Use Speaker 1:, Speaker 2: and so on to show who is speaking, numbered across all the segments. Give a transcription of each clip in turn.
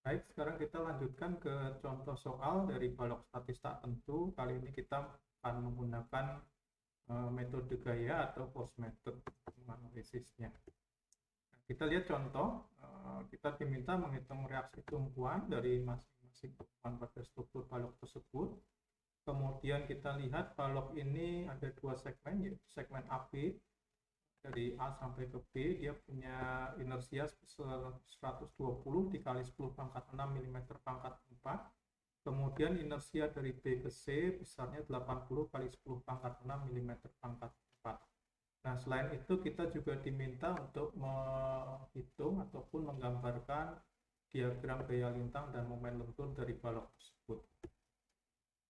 Speaker 1: Baik, sekarang kita lanjutkan ke contoh soal dari balok statis tak tentu. Kali ini kita akan menggunakan metode gaya atau Gauss method menganalisisnya. Nah, kita lihat contoh, kita diminta menghitung reaksi tumpuan dari masing-masing tumpuan pada struktur balok tersebut. Kemudian kita lihat balok ini ada dua segmen, yaitu segmen AB dari A sampai ke B. Dia punya inersia sebesar 120 dikali 10 pangkat 6 mm pangkat 4. Kemudian inersia dari B ke C besarnya 80 kali 10 pangkat 6 mm pangkat 4. Nah, selain itu kita juga diminta untuk menghitung ataupun menggambarkan diagram gaya lintang dan momen lentur dari balok tersebut.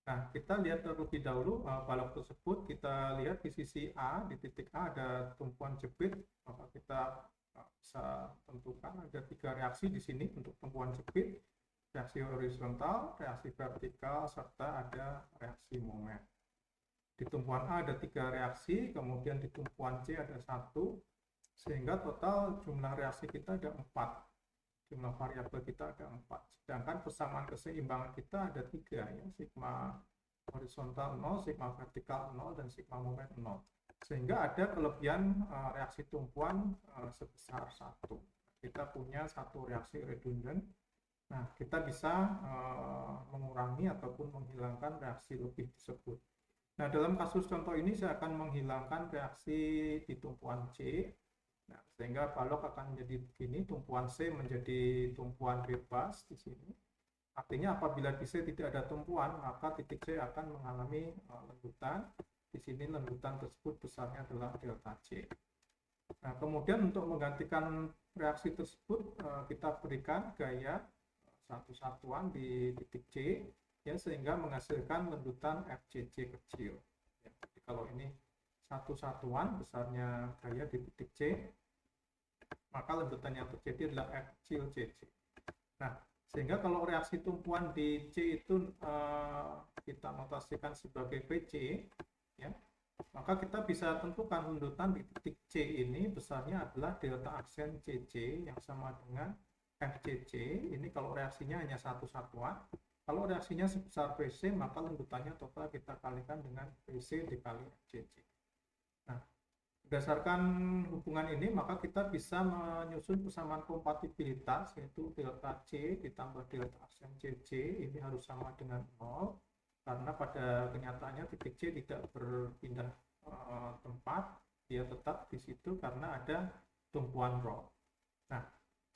Speaker 1: Nah, kita lihat terlebih dahulu balok tersebut. Kita lihat di sisi A, di titik A ada tumpuan jepit. Maka kita bisa tentukan ada 3 reaksi di sini untuk tumpuan jepit. Reaksi horizontal, reaksi vertikal, serta ada reaksi momen. Di tumpuan A ada 3 reaksi, kemudian di tumpuan C ada 1, sehingga total jumlah reaksi kita ada 4. Jumlah variabel kita ada 4. Sedangkan persamaan keseimbangan kita ada 3, ya, sigma horizontal 0, sigma vertikal 0, dan sigma momen 0. Sehingga ada kelebihan reaksi tumpuan sebesar 1. Kita punya satu reaksi redundant. Nah, kita bisa mengurangi ataupun menghilangkan reaksi lebih tersebut. Nah, dalam kasus contoh ini saya akan menghilangkan reaksi di tumpuan C. Nah, sehingga balok akan menjadi begini, tumpuan C menjadi tumpuan bebas di sini. Artinya apabila di C tidak ada tumpuan, maka titik C akan mengalami lendutan. Di sini lendutan tersebut besarnya adalah delta C. Nah, kemudian untuk menggantikan reaksi tersebut, kita berikan gaya satu satuan di titik C, ya, sehingga menghasilkan lendutan FCC kecil. Ya, jadi kalau ini satu satuan besarnya gaya di titik C, maka lendutan yang terjadi adalah F kecil CC. Nah, sehingga kalau reaksi tumpuan di C itu kita notasikan sebagai PC, ya, maka kita bisa tentukan lendutan di titik C ini besarnya adalah delta aksen CC yang sama dengan FCC. Ini kalau reaksinya hanya satu satuan. Kalau reaksinya sebesar PC, maka lendutannya total kita kalikan dengan PC dikali FCC. Nah, berdasarkan hubungan ini, maka kita bisa menyusun persamaan kompatibilitas, yaitu delta C ditambah delta aksen CC, ini harus sama dengan 0, karena pada kenyataannya titik C tidak berpindah tempat, dia tetap di situ karena ada tumpuan rho. Nah,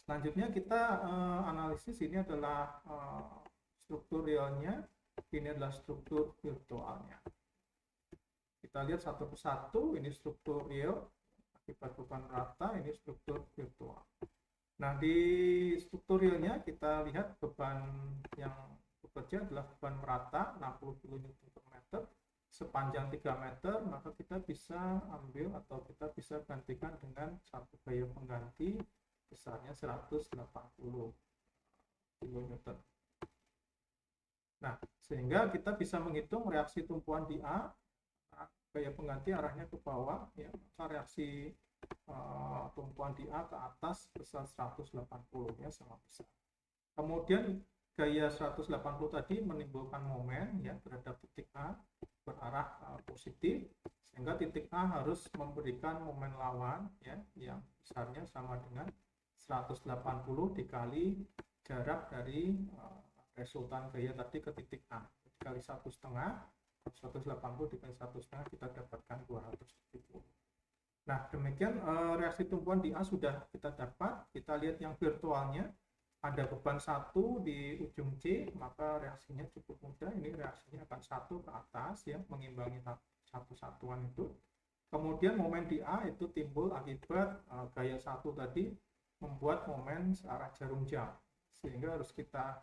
Speaker 1: selanjutnya kita analisis, ini adalah struktur realnya, ini adalah struktur virtualnya. Kita lihat satu persatu, ini struktur real akibat beban rata, ini struktur virtual. Nah, di struktur realnya kita lihat beban yang bekerja adalah beban merata 60 kN per meter sepanjang 3 meter, maka kita bisa ambil atau kita bisa gantikan dengan satu gaya pengganti besarnya 180 kN. Nah, sehingga kita bisa menghitung reaksi tumpuan di A, gaya pengganti arahnya ke bawah, ya, maka reaksi tumpuan di A ke atas besar 180, ya, sama besar. Kemudian gaya 180 tadi menimbulkan momen, ya, terhadap titik A berarah positif, sehingga titik A harus memberikan momen lawan, ya, yang besarnya sama dengan 180 dikali jarak dari resultan gaya tadi ke titik A, dikali 1,5, 180 dikali 1,5 kita dapatkan 270. Nah, demikian reaksi tumpuan di A sudah kita dapat. Kita lihat yang virtualnya, ada beban 1 di ujung C, maka reaksinya cukup mudah. Ini reaksinya akan 1 ke atas, ya, mengimbangi satu satuan itu. Kemudian momen di A itu timbul akibat gaya 1 tadi membuat momen searah jarum jam, sehingga harus kita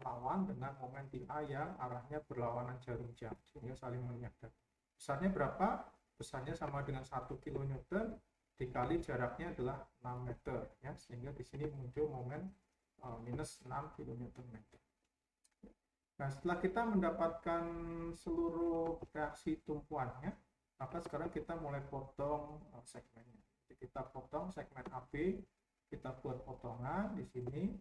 Speaker 1: lawan dengan momen di A yang arahnya berlawanan jarum jam, sehingga saling menyadap. Besarnya berapa? Besarnya sama dengan 1 kN dikali jaraknya adalah 6 meter, ya, sehingga di sini muncul momen minus 6 kN meter. Nah, setelah kita mendapatkan seluruh reaksi tumpuannya, maka sekarang kita mulai potong segmennya. Jadi kita potong segmen AB, kita buat potongan di sini.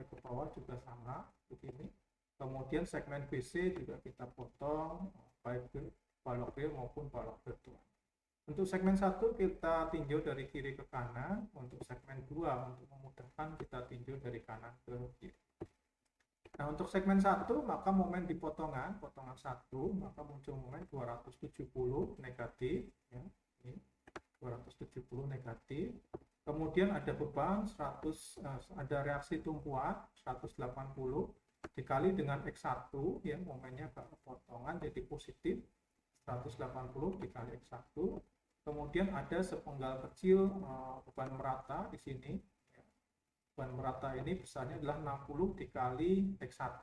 Speaker 1: ke bawah juga sama begini. Kemudian segmen BC juga kita potong baik balok real maupun balok virtual. Untuk segmen 1 kita tinjau dari kiri ke kanan, untuk segmen 2 untuk memudahkan kita tinjau dari kanan ke kiri. Nah, untuk segmen 1 maka momen di potongan 1 maka muncul momen 270 negatif ya, ini 270 negatif. Kemudian ada beban 100, ada reaksi tumpuan 180 dikali dengan X1 ya, momennya ke potongan jadi positif 180 dikali X1. Kemudian ada sepenggal kecil beban merata di sini. Beban merata ini besarnya adalah 60 dikali X1.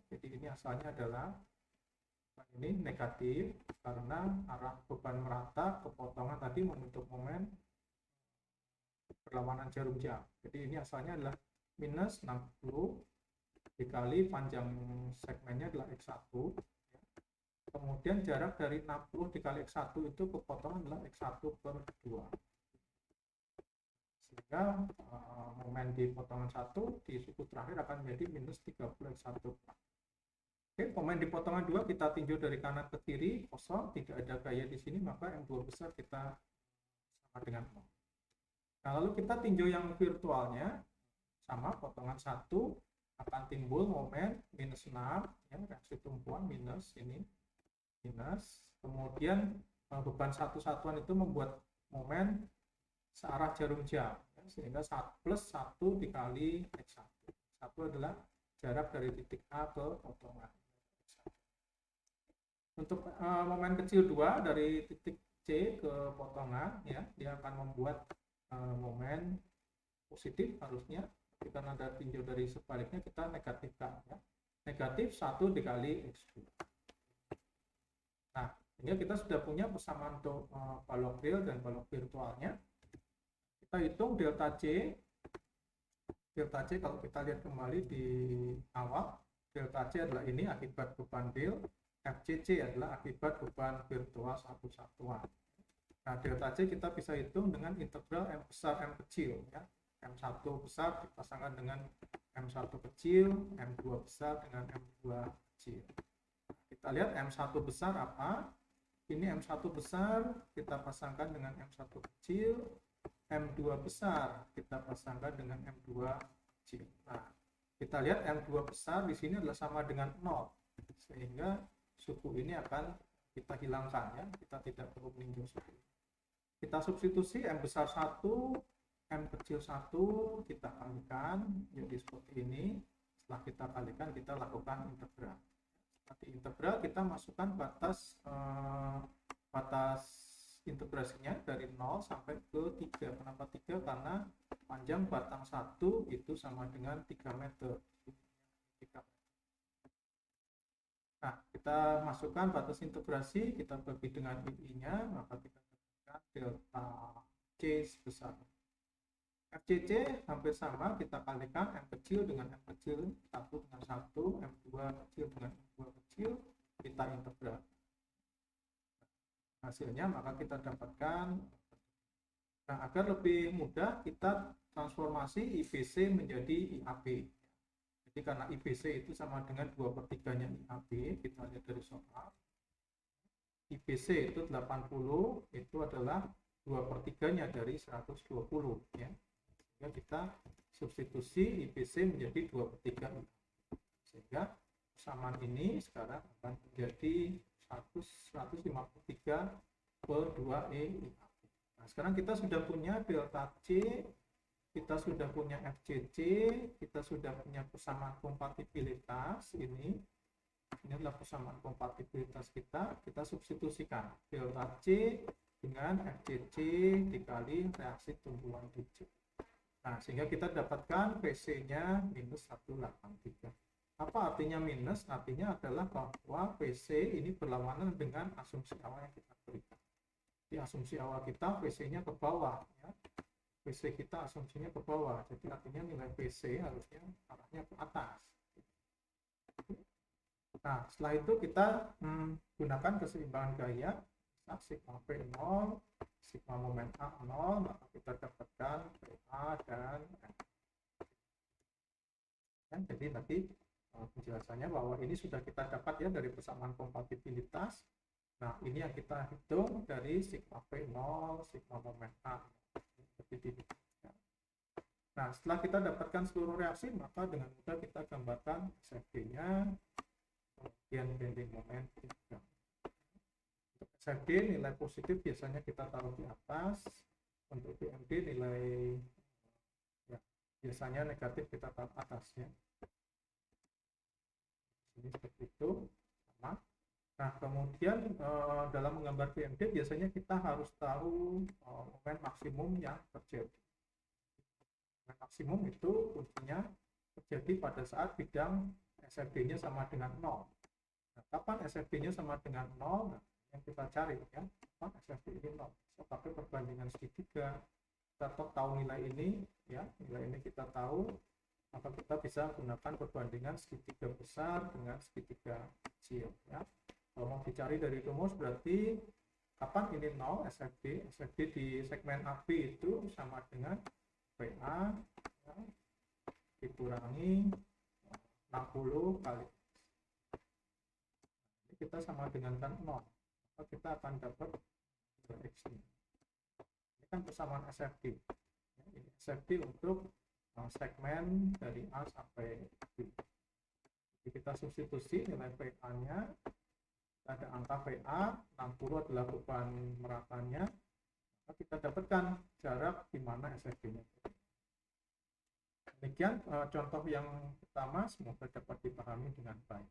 Speaker 1: Jadi ini asalnya adalah ini negatif karena arah beban merata ke potongan tadi membentuk momen perlawanan jarum jam. Jadi ini asalnya adalah minus 60 dikali panjang segmennya adalah X1. Kemudian jarak dari 60 dikali X1 itu ke potongan adalah X1 per 2. Sehingga momen di potongan 1 di suku terakhir akan menjadi minus 30 X1. Oke, momen di potongan 2 kita tinjau dari kanan ke kiri, kosong, tidak ada gaya di sini, maka M2 besar kita sama dengan 0. Nah, lalu kita tinjau yang virtualnya, sama potongan 1 akan timbul momen minus 6, ya, reaksi tumpuan minus ini. Minus, kemudian beban satu satuan itu membuat momen searah jarum jam ya, sehingga plus 1 dikali X1. 1 adalah jarak dari titik A ke potongan. Untuk momen kecil 2 dari titik C ke potongan ya, dia akan membuat momen positif harusnya, tapi karena ada tinjau dari sebaliknya kita negatifkan ya. Negatif 1 dikali X2. Nah, ini kita sudah punya persamaan untuk balok real dan balok virtualnya. Kita hitung delta C. Delta C kalau kita lihat kembali di awal, delta C adalah ini akibat beban real, FCC adalah akibat beban virtual satu satuan. Nah, delta C kita bisa hitung dengan integral M besar M kecil ya. M1 besar dipasangkan dengan M1 kecil, M2 besar dengan M2 kecil. Kita lihat M1 besar apa? Ini M1 besar kita pasangkan dengan M1 kecil, M2 besar kita pasangkan dengan M2 kecil. Nah, kita lihat M2 besar di sini adalah sama dengan 0, sehingga suku ini akan kita hilangkan ya, kita tidak perlu meninjau suku. Kita substitusi M besar 1, M kecil 1 kita kalikan jadi seperti ini. Setelah kita kalikan kita lakukan integral. Di integral kita masukkan batas integrasinya dari 0 sampai ke 3. Kenapa 3? Karena panjang batang 1 itu sama dengan 3 meter. Nah, kita masukkan batas integrasi, kita bagi dengan I-nya, maka kita dapatkan delta C sebesar FCC hampir sama, kita kalikan M kecil dengan M kecil 1 dengan 1, M2 kecil dengan M2 kecil, kita integral. Hasilnya maka kita dapatkan. Nah, agar lebih mudah kita transformasi IBC menjadi IAB. Jadi karena IBC itu sama dengan 2/3-nya IAB, kita lihat dari soal. IBC itu 80, itu adalah 2/3-nya dari 120 ya. Kita substitusi IBC menjadi 2/3 sehingga persamaan ini sekarang akan menjadi 153 per 2E. Nah, sekarang kita sudah punya delta C, kita sudah punya FCC, kita sudah punya persamaan kompatibilitas ini adalah persamaan kompatibilitas kita substitusikan delta C dengan FCC dikali reaksi tumbuhan DJ. Nah, sehingga kita dapatkan PC-nya minus 183. Apa artinya minus? Artinya adalah bahwa PC ini berlawanan dengan asumsi awal yang kita berikan. Di asumsi awal kita PC-nya ke bawah. Ya. PC kita asumsinya ke bawah. Jadi artinya nilai PC harusnya arahnya ke atas. Nah, setelah itu kita gunakan keseimbangan gaya. Sigma P0, sigma momen A0, maka kita dapatkan PA dan M. Jadi tadi penjelasannya bahwa ini sudah kita dapat ya dari persamaan kompatibilitas. Nah, ini yang kita hitung dari sigma V0, sigma momen A. Nah, setelah kita dapatkan seluruh reaksi, maka dengan mudah kita gambarkan SFD-nya, kemudian bending moment. Untuk SFD nilai positif biasanya kita taruh di atas, untuk BMD nilai ya, biasanya negatif kita taruh atasnya. Ini seperti itu, sama. Nah, kemudian dalam menggambar BMD biasanya kita harus tahu momen maksimum yang terjadi. Momen maksimum itu kuncinya terjadi pada saat bidang SFD-nya sama dengan 0. Nah, kapan SFD-nya sama dengan 0? Nah, yang kita cari ya, kapan SFD ini 0. Bisa pakai perbandingan segitiga. Kita tahu nilai ini, ya, nilai ini kita tahu, maka kita bisa gunakan perbandingan segitiga besar dengan segitiga kecil. Ya. Kalau mau dicari dari rumus berarti kapan ini 0 SFD? SFD di segmen AB itu sama dengan PA ya, dikurangi 60 kali ini kita sama dengan kan 0, maka kita akan dapat X ini. Ini kan persamaan SFD ya, ini SFD untuk segmen dari A sampai B. Jadi kita substitusi nilai PA nya, ada angka PA 60 adalah beban meratanya, maka kita dapatkan jarak di mana SFD-nya. Demikian contoh yang pertama, semoga dapat dipahami dengan baik.